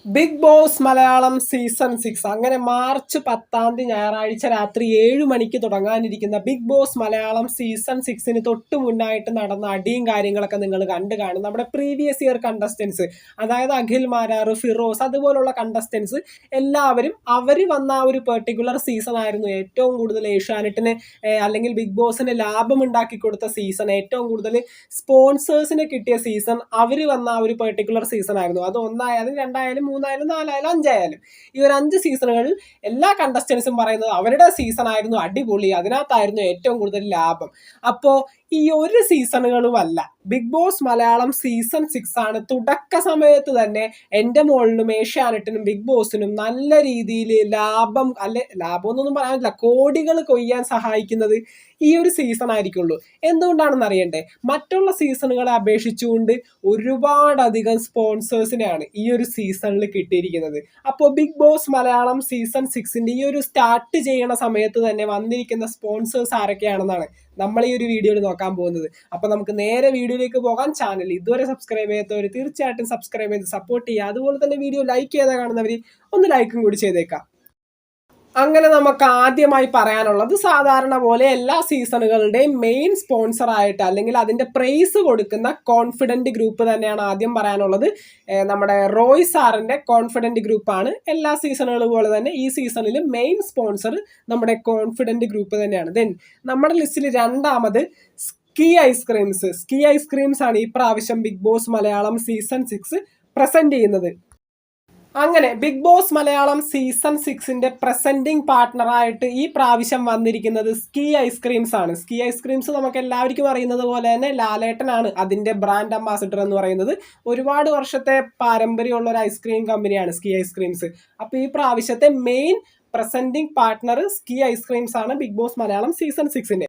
Big boss Malayalam season 6 അങ്ങനെ March 10 ഞായറാഴ്ച രാത്രി 7 മണിക്ക് തുടങ്ങാനിരിക്കുന്ന ബിഗ് ബോസ് മലയാളം സീസൺ 6 തൊട്ട് മുന്നായിട്ട് നടന്ന അടിയും കാര്യങ്ങളൊക്കെ നിങ്ങൾ കണ്ടു കാണും. നമ്മുടെ പ്രീവിയസ് ഇയർ കണ്ടസ്റ്റൻസ്, അതായത് അഖിൽ മാരാർ, ഫിറോസ്, അതുപോലുള്ള കണ്ടസ്റ്റൻസ് എല്ലാവരും അവർ വന്ന ആ ഒരു പെർട്ടിക്കുലർ സീസൺ ആയിരുന്നു ഏറ്റവും കൂടുതൽ ഏഷ്യാനെറ്റിന് അല്ലെങ്കിൽ ബിഗ് ബോസിന് ലാഭം ഉണ്ടാക്കി കൊടുത്ത സീസൺ, ഏറ്റവും കൂടുതൽ സ്പോൺസേഴ്സിന് കിട്ടിയ സീസൺ അവർ വന്ന ആ ഒരു പെർട്ടിക്കുലർ സീസൺ ആയിരുന്നു. അത് ഒന്നായാലും രണ്ടായാലും മൂന്നായാലും നാലായാലും അഞ്ചായാലും ഈ ഒരു 5 സീസണുകളിൽ എല്ലാ കണ്ടസ്റ്റൻസും പറയുന്നത് അവരുടെ സീസൺ ആയിരുന്നു അടിപൊളി, അതിനകത്തായിരുന്നു ഏറ്റവും കൂടുതൽ ലാഭം. അപ്പോൾ ഈ ഒരു സീസണുകളുമല്ല, ബിഗ് ബോസ് മലയാളം സീസൺ 6 ആണ് തുടക്ക സമയത്ത് തന്നെ എൻ്റെ മോളിനും ഏഷ്യാനെറ്റിനും ബിഗ് ബോസിനും നല്ല രീതിയിൽ ലാഭം ലാഭമൊന്നും പറയാൻ പറ്റില്ല, കോടികൾ കൊയ്യാൻ സഹായിക്കുന്നത് ഈ ഒരു സീസൺ ആയിരിക്കുള്ളൂ. എന്തുകൊണ്ടാണെന്ന് അറിയണ്ടേ? മറ്റുള്ള സീസണുകളെ അപേക്ഷിച്ചുകൊണ്ട് ഒരുപാടധികം സ്പോൺസേഴ്സിനെയാണ് ഈ ഒരു സീസണിൽ കിട്ടിയിരിക്കുന്നത്. അപ്പോൾ ബിഗ് ബോസ് മലയാളം സീസൺ 6 ഈ ഒരു സ്റ്റാർട്ട് ചെയ്യണ സമയത്ത് തന്നെ വന്നിരിക്കുന്ന സ്പോൺസേഴ്സ് ആരൊക്കെയാണെന്നാണ് നമ്മൾ ഈ ഒരു വീഡിയോയിൽ നോക്കാൻ പോകുന്നത്. അപ്പോൾ നമുക്ക് നേരെ വീഡിയോയിലേക്ക് പോകാം. ചാനൽ ഇതുവരെ സബ്സ്ക്രൈബ് ചെയ്യാത്തവർ തീർച്ചയായിട്ടും സബ്സ്ക്രൈബ് ചെയ്ത് സപ്പോർട്ട് ചെയ്യുക. അതുപോലെ തന്നെ വീഡിയോ ലൈക്ക് ചെയ്താൽ കാണുന്നവർ ഒന്ന് ലൈക്കും കൂടി ചെയ്തേക്കാം. അങ്ങനെ നമുക്ക് ആദ്യമായി പറയാനുള്ളത്, സാധാരണ പോലെ എല്ലാ സീസണുകളുടെയും മെയിൻ സ്പോൺസർ ആയിട്ട് അല്ലെങ്കിൽ അതിന്റെ പ്രൈസ് കൊടുക്കുന്ന കോൺഫിഡന്റ് ഗ്രൂപ്പ് തന്നെയാണ് ആദ്യം പറയാനുള്ളത്. നമ്മുടെ റോയ് സാറിന്റെ കോൺഫിഡന്റ് ഗ്രൂപ്പാണ്. എല്ലാ സീസണുകളും പോലെ തന്നെ ഈ സീസണിൽ മെയിൻ സ്പോൺസർ നമ്മുടെ കോൺഫിഡന്റ് ഗ്രൂപ്പ് തന്നെയാണ്. ദെൻ നമ്മുടെ ലിസ്റ്റിൽ രണ്ടാമത് സ്കീ ഐസ്ക്രീംസ് ആണ് ഈ പ്രാവശ്യം Bigg boss Malayalam season 6 present ചെയ്യുന്നത്. അങ്ങനെ Bigg boss Malayalam season 6 presenting പാർട്ട്ണറായിട്ട് ഈ പ്രാവശ്യം വന്നിരിക്കുന്നത് സ്കീ ഐസ്ക്രീംസ് ആണ്. സ്കീ ഐസ്ക്രീംസ് നമുക്ക് എല്ലാവർക്കും അറിയുന്നത് പോലെ തന്നെ ലാലേട്ടനാണ് അതിന്റെ ബ്രാൻഡ് അംബാസിഡർ എന്ന് പറയുന്നത്. ഒരുപാട് വർഷത്തെ പാരമ്പര്യമുള്ള ഒരു ഐസ്ക്രീം കമ്പനിയാണ് സ്കീ ഐസ്ക്രീംസ്. അപ്പോൾ ഈ പ്രാവശ്യത്തെ main presenting partner Skee ice creams ആണ് Bigg boss Malayalam season 6.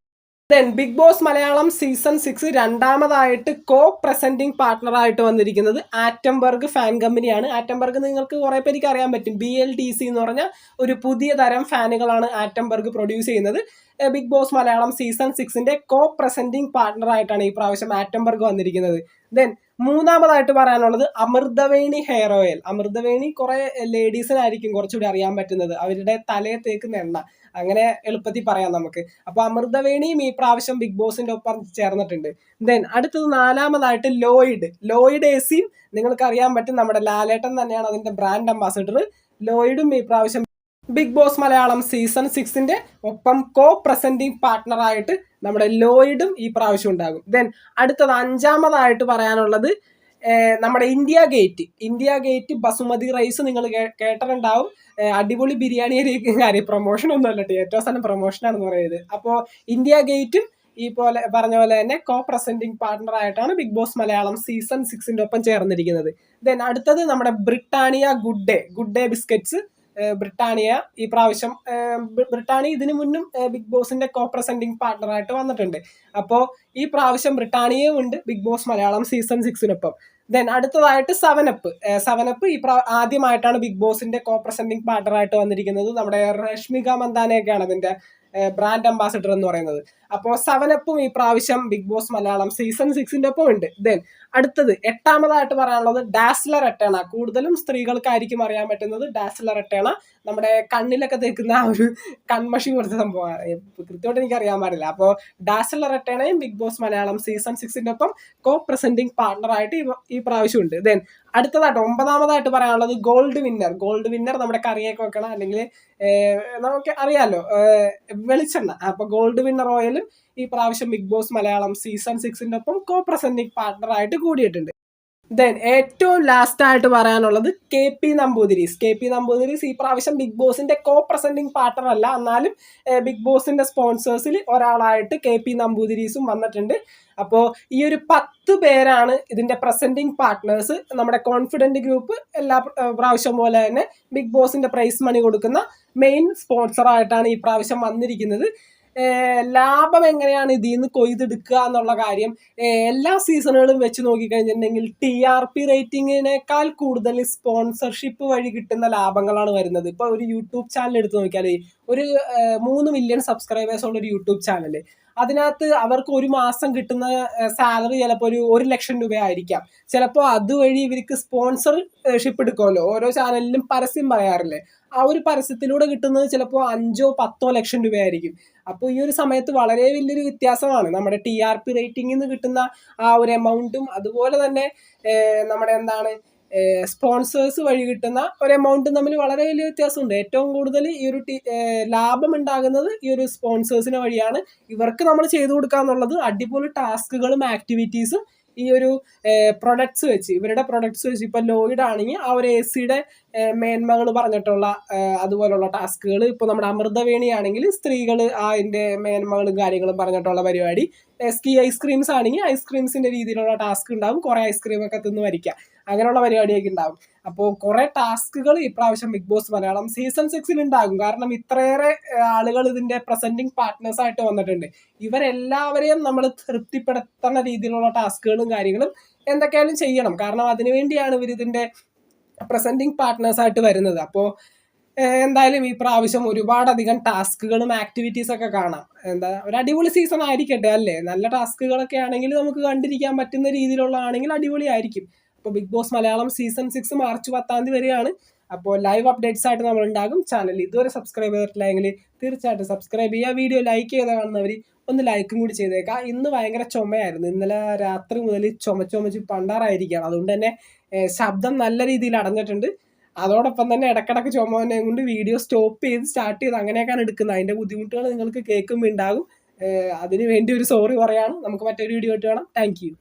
Then Bigg boss Malayalam season 6 രണ്ടാമതായിട്ട് കോ പ്രസന്റിംഗ് പാർട്ട്ണറായിട്ട് വന്നിരിക്കുന്നത് ആറ്റംബർഗ് ഫാൻ കമ്പനിയാണ്. ആറ്റംബർഗ് നിങ്ങൾക്ക് കുറെ പേർക്ക് അറിയാൻ പറ്റും. BLTC എന്ന് പറഞ്ഞ ഒരു പുതിയ തരം ഫാനുകളാണ് ആറ്റംബർഗ് പ്രൊഡ്യൂസ് ചെയ്യുന്നത്. Big boss Malayalam season 6 co presenting പാർട്ട്ണറായിട്ടാണ് ഈ പ്രാവശ്യം ആറ്റംബർഗ് വന്നിരിക്കുന്നത്. ദെൻ മൂന്നാമതായിട്ട് പറയാനുള്ളത് അമൃതവേണി ഹെയർ ഓയിൽ. അമൃതവേണി കുറെ ലേഡീസിനായിരിക്കും കുറച്ചുകൂടി അറിയാൻ പറ്റുന്നത്, അവരുടെ തലയെ തേക്കുന്ന എണ്ണ, അങ്ങനെ എളുപ്പത്തിൽ പറയാം നമുക്ക്. അപ്പൊ അമൃതവേണിയും ഈ പ്രാവശ്യം ബിഗ് ബോസിന്റെ ഒപ്പം ചേർന്നിട്ടുണ്ട്. ദെൻ അടുത്തത് നാലാമതായിട്ട് ലോയിഡ് AC നിങ്ങൾക്ക് അറിയാൻ പറ്റും, നമ്മുടെ ലാലേട്ടൻ തന്നെയാണ് അതിന്റെ ബ്രാൻഡ് അംബാസിഡർ. ലോയിഡും ഈ പ്രാവശ്യം ബിഗ് ബോസ് മലയാളം സീസൺ 6 ഒപ്പം കോ പ്രസന്റിംഗ് പാർട്ട്ണറായിട്ട് നമ്മുടെ ലോയിഡും ഈ പ്രാവശ്യം ഉണ്ടാകും. ദെൻ അടുത്തത് അഞ്ചാമതായിട്ട് പറയാനുള്ളത് നമ്മുടെ ഇന്ത്യ ഗേറ്റ് ബസുമതി റൈസ് നിങ്ങൾ കേട്ടിട്ടുണ്ടാവും. അടിപൊളി ബിരിയാണി കാര്യം, പ്രൊമോഷൻ ഒന്നും അല്ലട്ടെ, ഏറ്റവും അവസാനം പ്രൊമോഷനാണെന്ന് പറയുന്നത്. അപ്പോൾ ഇന്ത്യ ഗേറ്റും ഈ പോലെ പറഞ്ഞ പോലെ തന്നെ കോ പ്രസന്റിംഗ് പാർട്ട്ണർ ആയിട്ടാണ് ബിഗ് ബോസ് മലയാളം സീസൺ 6 ഒപ്പം ചേർന്നിരിക്കുന്നത്. ദെൻ അടുത്തത് നമ്മുടെ Britannia good day biscuits. Britannia ഈ പ്രാവശ്യം ബ്രിട്ടാനിയ ഇതിനു മുന്നും ബിഗ് ബോസിന്റെ കോ പ്രസന്റിംഗ് പാർട്ട്ണറായിട്ട് വന്നിട്ടുണ്ട്. അപ്പോൾ ഈ പ്രാവശ്യം ബ്രിട്ടാനിയയും ഉണ്ട് big boss Malayalam season 6 then അടുത്തതായിട്ട് സെവനപ്പ് ഈ ആദ്യമായിട്ടാണ് ബിഗ് ബോസിന്റെ കോ പ്രസന്റിംഗ് പാർട്ണറായിട്ട് വന്നിരിക്കുന്നത്. നമ്മുടെ രശ്മിക മന്ദാനയൊക്കെയാണ് അതിന്റെ ബ്രാൻഡ് അംബാസിഡർ എന്ന് പറയുന്നത്. അപ്പോൾ സെവനപ്പും ഈ പ്രാവശ്യം ബിഗ് ബോസ് മലയാളം സീസൺ 6 ഉണ്ട്. ദെൻ അടുത്തത് എട്ടാമതായിട്ട് പറയാനുള്ളത് ഡാസ്ലർ എട്ടേണ. കൂടുതലും സ്ത്രീകൾക്കായിരിക്കും അറിയാൻ പറ്റുന്നത് ഡാസ്ലർ എട്ടേണ, നമ്മുടെ കണ്ണിലൊക്കെ തേക്കുന്ന ആ ഒരു കൺമഷി കുറച്ച് സംഭവമാണ്, കൃത്യമായിട്ട് എനിക്ക് അറിയാൻ പാടില്ല. അപ്പോൾ ഡാസ്ലർ എട്ടേണയും Bigg boss Malayalam season 6 co presenting പാർട്ണറായിട്ട് ഈ പ്രാവശ്യം ഉണ്ട്. ദെൻ അടുത്തതായിട്ട് ഒമ്പതാമതായിട്ട് പറയാനുള്ളത് ഗോൾഡ് വിന്നർ നമ്മുടെ കറിയൊക്കെ വെക്കണം, അല്ലെങ്കിൽ നമുക്ക് അറിയാലോ വെളിച്ചെണ്ണ. അപ്പൊ ഗോൾഡ് വിന്നർ ഓയിലും ഈ പ്രാവശ്യം Bigg boss Malayalam season 6 co presenting പാർട്ണറായിട്ട് കൂടിയിട്ടുണ്ട്. ദെൻ ഏറ്റവും ലാസ്റ്റ് ആയിട്ട് പറയാനുള്ളത് KP നമ്പൂതിരീസ് ഈ പ്രാവശ്യം ബിഗ് ബോസിന്റെ കോ പ്രസന്റിംഗ് പാർട്ണർ അല്ല, എന്നാലും ബിഗ് ബോസിന്റെ സ്പോൺസേഴ്സിൽ ഒരാളായിട്ട് KP നമ്പൂതിരീസും വന്നിട്ടുണ്ട്. അപ്പോൾ ഈ ഒരു 10 പേരാണ് ഇതിന്റെ പ്രസന്റിംഗ് പാർട്ട്നേഴ്സ്. നമ്മുടെ കോൺഫിഡന്റ് ഗ്രൂപ്പ് എല്ലാ പ്രാവശ്യം പോലെ തന്നെ ബിഗ് ബോസിന്റെ പ്രൈസ് മണി കൊടുക്കുന്ന മെയിൻ സ്പോൺസർ ആയിട്ടാണ് ഈ പ്രാവശ്യം വന്നിരിക്കുന്നത്. ലാഭം എങ്ങനെയാണ് ഇതിൽ നിന്ന് കൊയ്തെടുക്കുക എന്നുള്ള കാര്യം എല്ലാ സീസണുകളും വെച്ച് നോക്കിക്കഴിഞ്ഞിട്ടുണ്ടെങ്കിൽ TRP റേറ്റിങ്ങിനേക്കാൾ കൂടുതൽ സ്പോൺസർഷിപ്പ് വഴി കിട്ടുന്ന ലാഭങ്ങളാണ് വരുന്നത്. ഇപ്പൊ ഒരു യൂട്യൂബ് ചാനൽ എടുത്ത് നോക്കിയാൽ ഒരു 3 മില്യൺ സബ്സ്ക്രൈബേഴ്സ് ഉള്ള ഒരു യൂട്യൂബ് ചാനൽ, അതിനകത്ത് അവർക്ക് ഒരു മാസം കിട്ടുന്ന സാലറി ചിലപ്പോൾ ഒരു 1,00,000 രൂപ ആയിരിക്കാം. ചിലപ്പോൾ അതുവഴി ഇവർക്ക് സ്പോൺസർഷിപ്പ് എടുക്കുമല്ലോ, ഓരോ ചാനലിലും പരസ്യം പറയാറില്ലേ, ആ ഒരു പരസ്യത്തിലൂടെ കിട്ടുന്നത് ചിലപ്പോൾ 5-10 ലക്ഷം രൂപയായിരിക്കും. അപ്പോൾ ഈ ഒരു സമയത്ത് വളരെ വലിയൊരു വ്യത്യാസമാണ് നമ്മുടെ TRP റേറ്റിംഗിൽ നിന്ന് കിട്ടുന്ന ആ ഒരു എമൗണ്ടും അതുപോലെ തന്നെ നമ്മുടെ എന്താണ് സ്പോൺസേഴ്സ് വഴി കിട്ടുന്ന ഒരു എമൗണ്ടും തമ്മിൽ വളരെ വലിയ വ്യത്യാസമുണ്ട്. ഏറ്റവും കൂടുതൽ ഈ ഒരു ലാഭം ഉണ്ടാകുന്നത് ഈ ഒരു സ്പോൺസേഴ്സിന് വഴിയാണ്. ഇവർക്ക് നമ്മൾ ചെയ്തു കൊടുക്കുക എന്നുള്ളത് അടിപൊളി ടാസ്കുകളും ആക്ടിവിറ്റീസും ഈ ഒരു പ്രൊഡക്ട്സ് വെച്ച്, ഇവരുടെ പ്രൊഡക്ട്സ് വെച്ച്, ഇപ്പം ലോയിഡ് ആണെങ്കിൽ ആ ഒരു AC-യുടെ മേന്മകൾ പറഞ്ഞിട്ടുള്ള അതുപോലുള്ള ടാസ്കുകൾ, ഇപ്പോൾ നമ്മുടെ അമൃതവേണി ആണെങ്കിൽ സ്ത്രീകൾ അതിൻ്റെ മേന്മകളും കാര്യങ്ങളും പറഞ്ഞിട്ടുള്ള പരിപാടി, ഐസ്ക്രീംസ് ആണെങ്കിൽ ഐസ്ക്രീംസിൻ്റെ രീതിയിലുള്ള ടാസ്ക് ഉണ്ടാവും, കുറേ ഐസ്ക്രീമൊക്കെ തിന്ന് വരിക്കുക, അങ്ങനെയുള്ള പരിപാടിയൊക്കെ ഉണ്ടാവും. അപ്പോൾ കുറേ ടാസ്കുകൾ ഇപ്രാവശ്യം ബിഗ് ബോസ് മലയാളം സീസൺ 6 ഉണ്ടാകും. കാരണം ഇത്രയേറെ ആളുകൾ ഇതിൻ്റെ പ്രസന്റിങ് പാർട്ട്നേഴ്സായിട്ട് വന്നിട്ടുണ്ട്. ഇവരെല്ലാവരെയും നമ്മൾ തൃപ്തിപ്പെടുത്തുന്ന രീതിയിലുള്ള ടാസ്കുകളും കാര്യങ്ങളും എന്തൊക്കെയായാലും ചെയ്യണം. കാരണം അതിനുവേണ്ടിയാണ് ഇവർ ഇതിൻ്റെ പ്രസന്റിങ് പാർട്ട്നേഴ്സായിട്ട് വരുന്നത്. അപ്പോൾ എന്തായാലും ഈ പ്രാവശ്യം ഒരുപാടധികം ടാസ്കുകളും ആക്ടിവിറ്റീസൊക്കെ കാണാം. ഒരു അടിപൊളി സീസൺ ആയിരിക്കട്ടെ അല്ലേ. നല്ല ടാസ്കുകളൊക്കെ ആണെങ്കിൽ നമുക്ക് കണ്ടിരിക്കാൻ പറ്റുന്ന രീതിയിലുള്ള ആണെങ്കിൽ അടിപൊളിയായിരിക്കും. അപ്പോൾ big boss Malayalam season 6 March 10 വരെയാണ്. അപ്പോൾ ലൈവ് അപ്ഡേറ്റ്സ് ആയിട്ട് നമ്മൾ ഉണ്ടാകും. ചാനൽ ഇതുവരെ സബ്സ്ക്രൈബ് ചെയ്തിട്ടില്ലെങ്കിൽ തീർച്ചയായിട്ടും സബ്സ്ക്രൈബ് ചെയ്യുക. വീഡിയോ ലൈക്ക് ചെയ്ത് കാണുന്നവർ ഒന്ന് ലൈക്കും കൂടി ചെയ്തേക്കാം. ഇന്ന് ഭയങ്കര ചുമയായിരുന്നു, ഇന്നലെ രാത്രി മുതൽ ചുമച്ച് പണ്ടാറായിരിക്കുകയാണ്. അതുകൊണ്ട് തന്നെ ശബ്ദം നല്ല രീതിയിൽ അടഞ്ഞിട്ടുണ്ട്. അതോടൊപ്പം തന്നെ ഇടക്കിടക്ക് ചുമനെ കൊണ്ട് വീഡിയോ സ്റ്റോപ്പ് ചെയ്ത് സ്റ്റാർട്ട് ചെയ്ത് അങ്ങനെയൊക്കെയാണ് എടുക്കുന്നത്. അതിൻ്റെ ബുദ്ധിമുട്ടുകൾ നിങ്ങൾക്ക് കേൾക്കുമ്പോൾ ഉണ്ടാകും. അതിന് വേണ്ടി ഒരു സോറി പറയാണ്. നമുക്ക് മറ്റൊരു വീഡിയോ ആയിട്ട് കാണാം. Thank you.